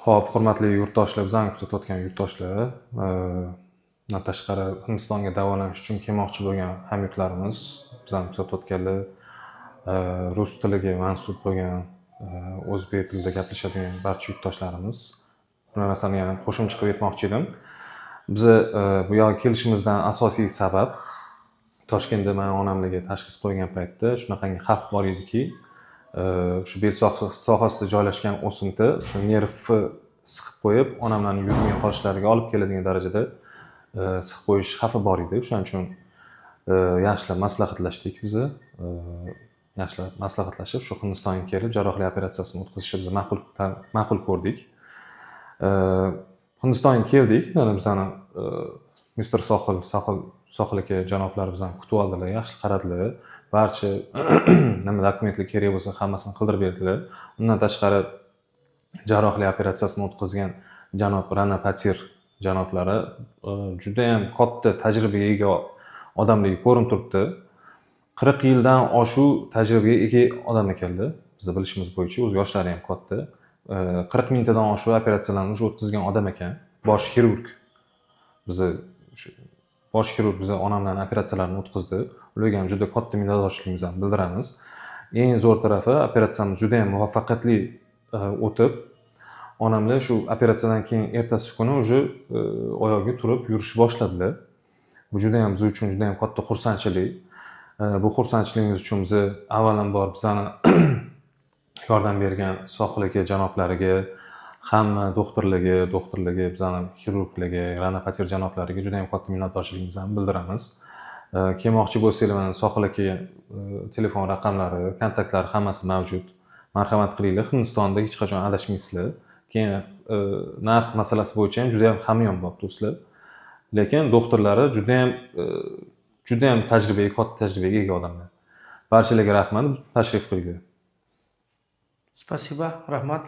Xo'p, hurmatli yurtdoshlar, bizani kuzatayotgan yurtdoshlar, bundan tashqari Hindistonga davolanish uchun kelmoqchi bo'lgan hamyurtlarimiz, bizani kuzatayotganlar, rus tiliga mansub bo'lgan, o'zbek tilida gaplashadigan barcha yurtdoshlarimiz, bu narsani yana qo'shimcha qilib aytmoqchi edim. Biza bu yoqqa kelishimizdan asosiy sabab Toshkentda men onamlarga tashxis qo'ygan paytda shunaqangi xavf bor ediki, shu bel sohasida joylashgan o'simta shu nervni siqib qo'yib, onamlarning yurmay qolishlariga olib keladigan darajada siqib qo'yish xavfi bor edi. Shuning uchun yaxshilab maslahatlashdik biza. Yaxshilab maslahatlashib, shu Hindistonga kelib jarrohlik operatsiyasini o'tkazishni biz ma'qul ko'rdik. Hindistonga keldik, mana bizani Mr. Sohil aka janoblari bizani kutib oldilar, yaxshi qaradilar. Barcha nima dokumentlar kerak bo'lsa hammasini qildirib berdilar. Undan tashqari jarrohlik operatsiyasini o'tkazgan janob Rana Patir janoblari juda ham katta tajribaga ega odamligi ko'rinib turibdi. 40 yildan oshuv tajribaga ega odam ekanlar. Biz bilishimiz bo'yicha o'z yoshlari ham katta. 40 mingtadan oshuv operatsiyalarni o'tkazgan odam ekan. Bosh xirurg. Bosh xirurg biza onamlarning operatsiyalarini o'tkazdi. Ularga ham juda katta minnatdorchiligimizni bildiramiz. Eng zo'r tarafi operatsiyamiz juda ham muvaffaqiyatli o'tib, onamlar shu operatsiyadan keyin ertasi kuni уже oyoqqa turib yurishni boshladilar. Bu juda ham biz uchun juda ham katta xursandchilik. Bu xursandchiligimiz uchun biz avvalambor bizani yordam bergan Sohil aka janoblariga, hamma doktorlarga, bizani xirurglarga, Rana Patir janoblariga juda ham katta minnatdorchiligimizni bildiramiz. Kelmoqchi bo'lsanglar, mana Sohil aka telefon raqamlari, kontaktlari hammasi mavjud. Marhamat qilinglar, Hindistonda hech qachon adashmaysizlar. Keyin narx masalasi bo'yicha ham juda ham hamyonbop do'stlar. Lekin doktorlari juda ham katta tajribaga ega odamlar. Barchalarga rahmat, tashrif qiling. Спасибо, rahmat.